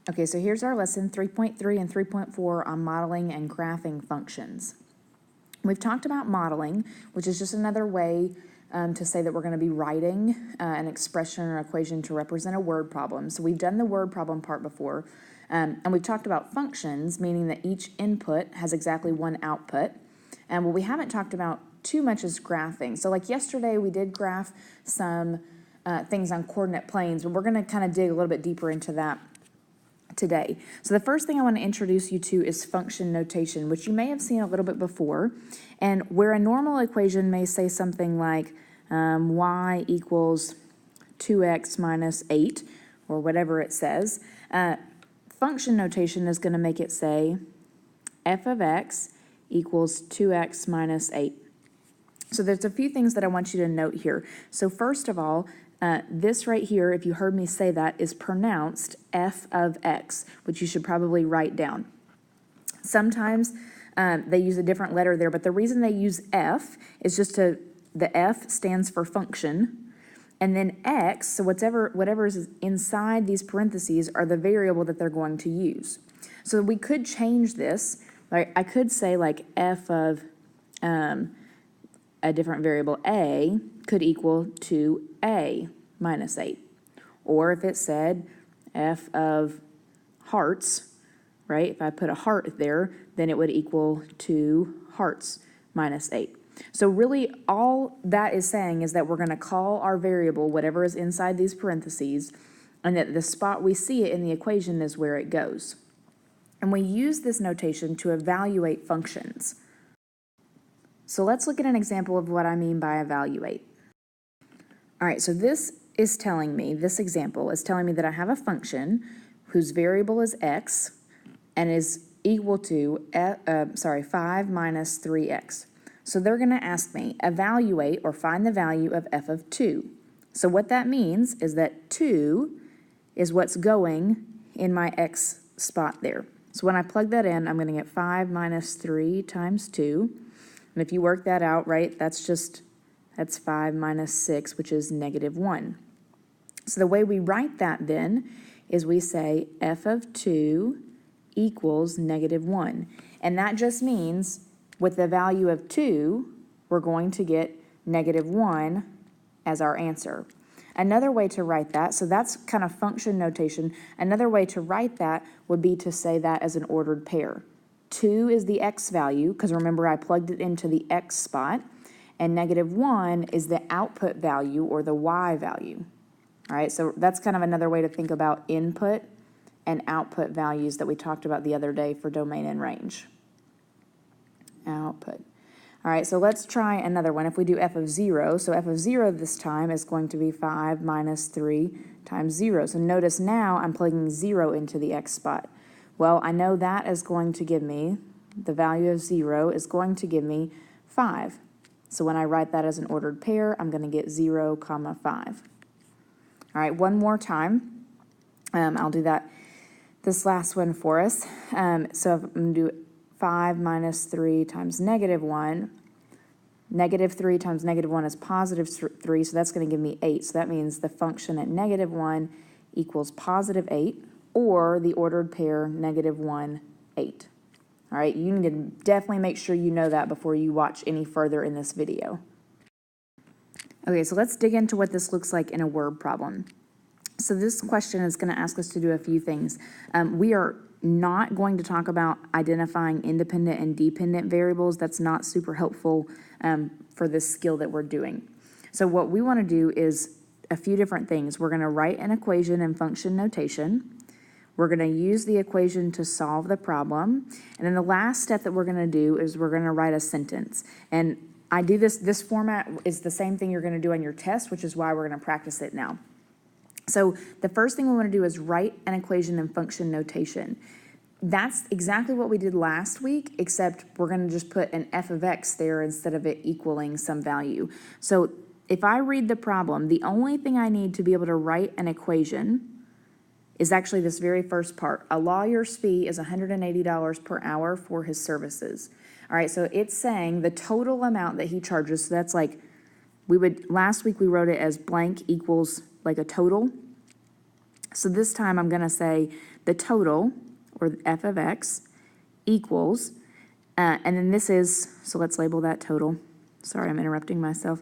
Okay, so here's our lesson 3.3 and 3.4 on modeling and graphing functions. We've talked about modeling, which is just another way to say that we're going to be writing an expression or equation to represent a word problem. So we've done the word problem part before, and we've talked about functions, meaning that each input has exactly one output. And what we haven't talked about too much is graphing. So like yesterday, we did graph some things on coordinate planes, but we're going to kind of dig a little bit deeper into that today. So the first thing I want to introduce you to is function notation, which you may have seen a little bit before, and where a normal equation may say something like y equals 2x minus 8, or whatever it says, function notation is going to make it say f of x equals 2x minus 8. So there's a few things that I want you to note here. So first of all, this right here, if you heard me say that, is pronounced f of x, which you should probably write down. Sometimes they use a different letter there, but the reason they use f is just the f stands for function, and then x, so whatever is inside these parentheses are the variable that they're going to use. So we could change this. Like I could say like f of a different variable a could equal 2a minus 8. Or if it said f of hearts, right, if I put a heart there, then it would equal 2 hearts minus 8. So really all that is saying is that we're going to call our variable whatever is inside these parentheses, and that the spot we see it in the equation is where it goes. And we use this notation to evaluate functions. So let's look at an example of what I mean by evaluate. All right, so this example is telling me that I have a function whose variable is x and is equal to 5 minus 3x. So they're going to ask me, evaluate or find the value of f of 2. So what that means is that 2 is what's going in my x spot there. So when I plug that in, I'm going to get 5 minus 3 times 2. And if you work that out, right, that's 5 minus 6, which is negative 1. So the way we write that then is we say f of 2 equals negative 1. And that just means with the value of 2, we're going to get negative 1 as our answer. Another way to write that, so that's kind of function notation. Another way to write that would be to say that as an ordered pair. 2 is the x value, because remember I plugged it into the x spot, and negative 1 is the output value or the y value. All right, so that's kind of another way to think about input and output values that we talked about the other day for domain and range. Output. All right, so let's try another one. If we do f of 0, so f of 0 this time is going to be 5 minus 3 times 0. So notice now I'm plugging 0 into the x spot. Well, I know that is going to give me, the value of 0 is going to give me 5. So when I write that as an ordered pair, I'm going to get 0, 5. All right, one more time. I'll do this last one for us. So I'm going to do 5 minus 3 times negative 1. Negative 3 times negative 1 is positive 3, so that's going to give me 8. So that means the function at negative 1 equals positive 8, or the ordered pair negative 1, 8. All right, you need to definitely make sure you know that before you watch any further in this video. Okay, so let's dig into what this looks like in a word problem. So this question is going to ask us to do a few things. We are not going to talk about identifying independent and dependent variables. That's not super helpful for this skill that we're doing. So what we want to do is a few different things. We're going to write an equation in function notation. We're going to use the equation to solve the problem. And then the last step that we're going to do is we're going to write a sentence. And I do this format is the same thing you're going to do on your test, which is why we're going to practice it now. So the first thing we want to do is write an equation in function notation. That's exactly what we did last week, except we're going to just put an f of x there instead of it equaling some value. So if I read the problem, the only thing I need to be able to write an equation is actually this very first part. A lawyer's fee is $180 per hour for his services. All right, so it's saying the total amount that he charges. So that's like, last week we wrote it as blank equals like a total. So this time I'm going to say the total, or f of x, equals, and then this is, so let's label that total. Sorry, I'm interrupting myself.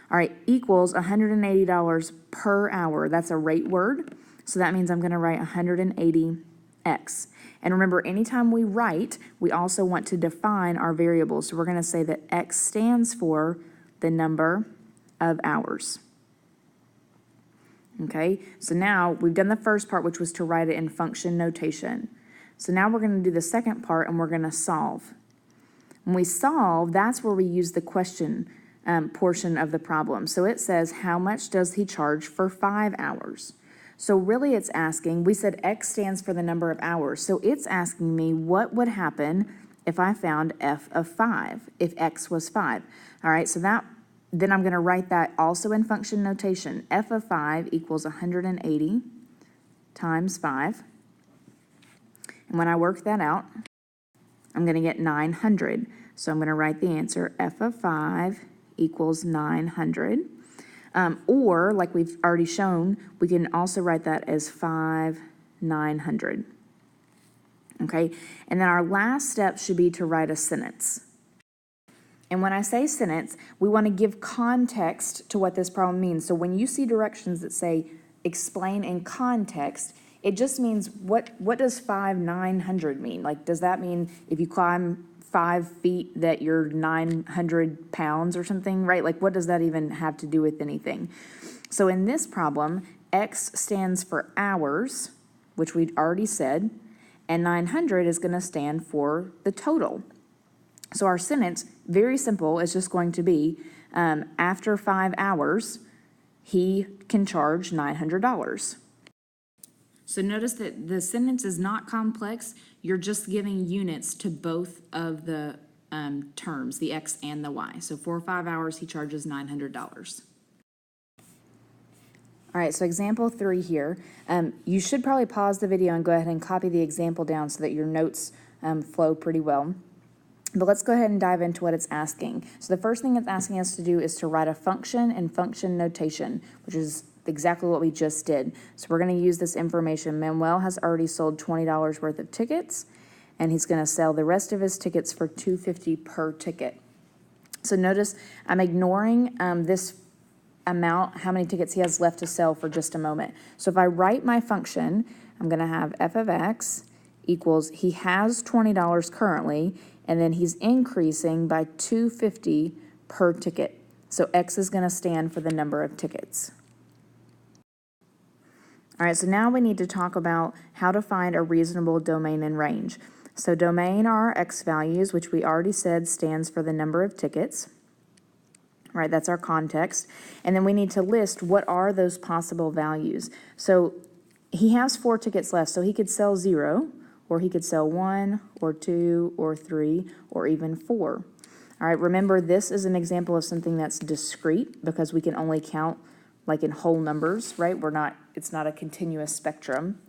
All right, equals $180 per hour. That's a rate word, so that means I'm going to write 180x. And remember, anytime we write, we also want to define our variables. So we're going to say that x stands for the number of hours. Okay, so now we've done the first part, which was to write it in function notation. So now we're going to do the second part, and we're going to solve. When we solve, that's where we use the question portion of the problem. So it says, how much does he charge for 5 hours? So really it's asking, we said x stands for the number of hours. So it's asking me what would happen if I found f of 5, if x was 5. All right, so then I'm going to write that also in function notation. F of 5 equals 180 times 5. And when I work that out, I'm going to get 900. So I'm going to write the answer, f of 5 equals 900. Or, like we've already shown, we can also write that as 900. Okay, and then our last step should be to write a sentence. And when I say sentence, we want to give context to what this problem means. So when you see directions that say explain in context, it just means what does 900 mean? Like, does that mean if you climb 5 feet that you're 900 pounds or something, right? Like, what does that even have to do with anything? So in this problem, x stands for hours, which we'd already said, and 900 is going to stand for the total. So our sentence, very simple, is just going to be, after 5 hours, he can charge $900. So notice that the sentence is not complex. You're just giving units to both of the terms, the x and the y. So for 5 hours, he charges $900. All right, so example 3 here. You should probably pause the video and go ahead and copy the example down so that your notes flow pretty well. But let's go ahead and dive into what it's asking. So the first thing it's asking us to do is to write a function in function notation, which is exactly what we just did. So we're going to use this information. Manuel has already sold $20 worth of tickets, and he's going to sell the rest of his tickets for $2.50 per ticket. So notice I'm ignoring this amount, how many tickets he has left to sell, for just a moment. So if I write my function, I'm going to have f of x equals, he has $20 currently, and then he's increasing by $2.50 per ticket. So x is going to stand for the number of tickets. All right, so now we need to talk about how to find a reasonable domain and range. So domain are our x values, which we already said stands for the number of tickets. All right, that's our context. And then we need to list what are those possible values. So he has 4 tickets left, so he could sell 0, or he could sell 1, or 2, or 3, or even 4. All right, remember this is an example of something that's discrete because we can only count like in whole numbers, right? It's not a continuous spectrum.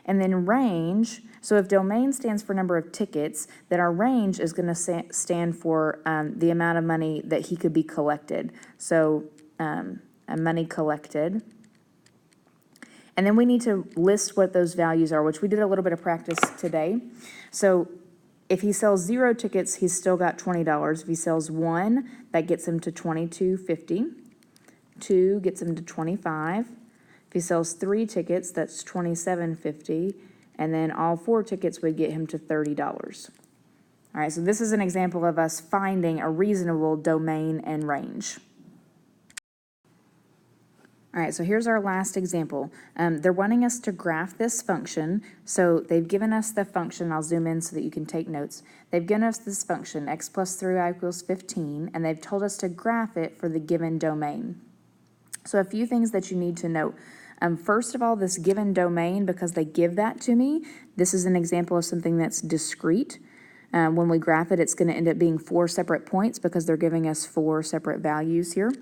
And then range, so if domain stands for number of tickets, then our range is going to stand for the amount of money that he could be collected. So money collected. And then we need to list what those values are, which we did a little bit of practice today. So if he sells 0 tickets, he's still got $20. If he sells 1, that gets him to $22.50. 2 gets him to $25. If he sells 3 tickets, that's $27.50. And then all 4 tickets would get him to $30. All right, so this is an example of us finding a reasonable domain and range. All right, so here's our last example. They're wanting us to graph this function. So they've given us the function. I'll zoom in so that you can take notes. They've given us this function, x plus 3y equals 15, and they've told us to graph it for the given domain. So a few things that you need to note. First of all, this given domain, because they give that to me, this is an example of something that's discrete. When we graph it, it's going to end up being 4 separate points because they're giving us 4 separate values here.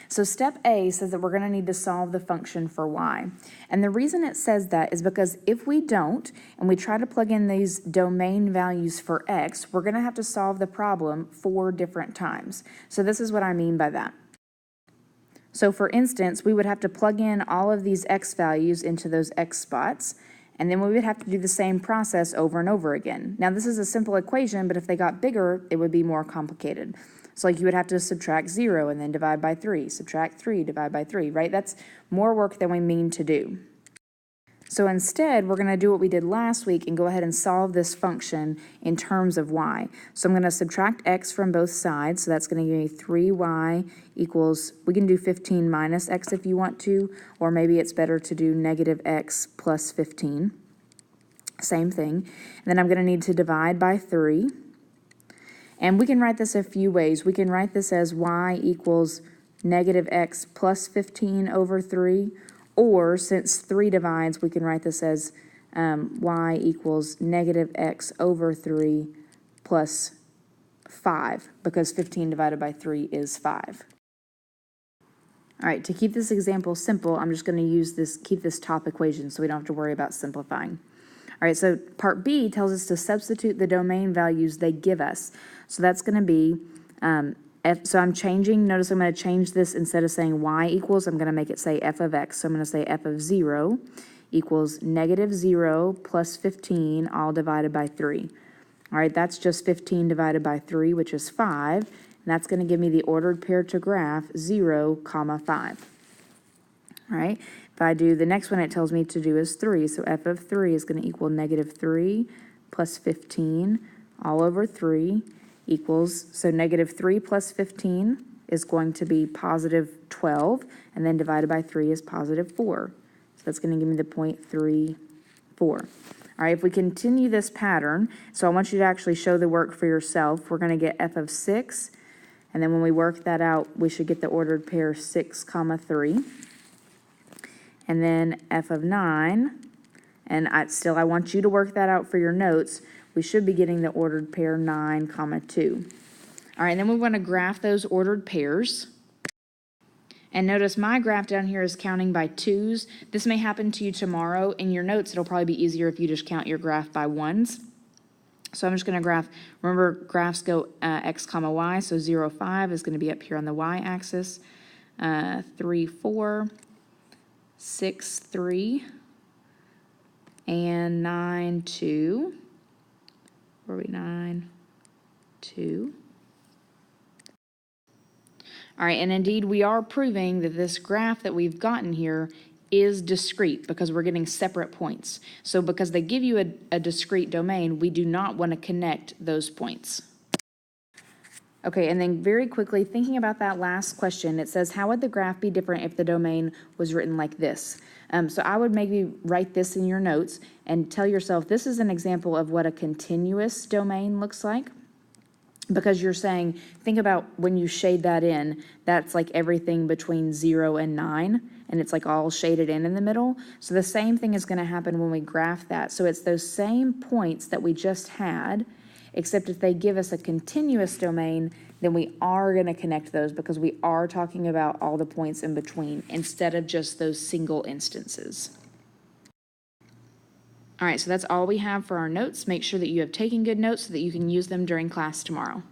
So step A says that we're going to need to solve the function for y. And the reason it says that is because if we don't, and we try to plug in these domain values for x, we're going to have to solve the problem 4 different times. So this is what I mean by that. So for instance, we would have to plug in all of these x values into those x spots, and then we would have to do the same process over and over again. Now this is a simple equation, but if they got bigger, it would be more complicated. So like you would have to subtract 0 and then divide by 3, subtract 3, divide by 3, right? That's more work than we mean to do. So instead, we're going to do what we did last week and go ahead and solve this function in terms of y. So I'm going to subtract x from both sides, so that's going to give me 3y equals, we can do 15 minus x if you want to, or maybe it's better to do negative x plus 15. Same thing. And then I'm going to need to divide by 3. And we can write this a few ways. We can write this as y equals negative x plus 15 over 3, or since 3 divides, we can write this as y equals negative x over 3 plus 5, because 15 divided by 3 is 5. All right, to keep this example simple, I'm just going to use keep this top equation so we don't have to worry about simplifying. All right, so part B tells us to substitute the domain values they give us. So that's going to be so I'm changing, notice I'm going to change this, instead of saying y equals, I'm going to make it say f of x. So I'm going to say f of 0 equals negative 0 plus 15 all divided by 3. All right, that's just 15 divided by 3, which is 5. And that's going to give me the ordered pair to graph 0, 5. All right, if I do the next one, it tells me to do is 3. So f of 3 is going to equal negative 3 plus 15 all over 3. Equals, so negative 3 plus 15 is going to be positive 12, and then divided by 3 is positive 4. So that's going to give me the 0.34. All right, if we continue this pattern, so I want you to actually show the work for yourself. We're going to get f of 6, and then when we work that out, we should get the ordered pair 6, 3. And then f of 9, and I want you to work that out for your notes. We should be getting the ordered pair 9, 2. All right, then we want to graph those ordered pairs. And notice my graph down here is counting by 2s. This may happen to you tomorrow. In your notes, it'll probably be easier if you just count your graph by 1s. So I'm just going to graph, remember graphs go x, y, so 0, 5 is going to be up here on the y-axis. 3, 4, 6, 3, and 9, 2. Where are we? 9, 2. All right, and indeed we are proving that this graph that we've gotten here is discrete because we're getting separate points. So because they give you a discrete domain, we do not want to connect those points. Okay, and then very quickly, thinking about that last question, it says, how would the graph be different if the domain was written like this? So I would maybe write this in your notes and tell yourself this is an example of what a continuous domain looks like. Because you're saying, think about when you shade that in, that's like everything between 0 and 9, and it's like all shaded in the middle. So the same thing is going to happen when we graph that. So it's those same points that we just had, except if they give us a continuous domain, then we are going to connect those because we are talking about all the points in between instead of just those single instances. All right, so that's all we have for our notes. Make sure that you have taken good notes so that you can use them during class tomorrow.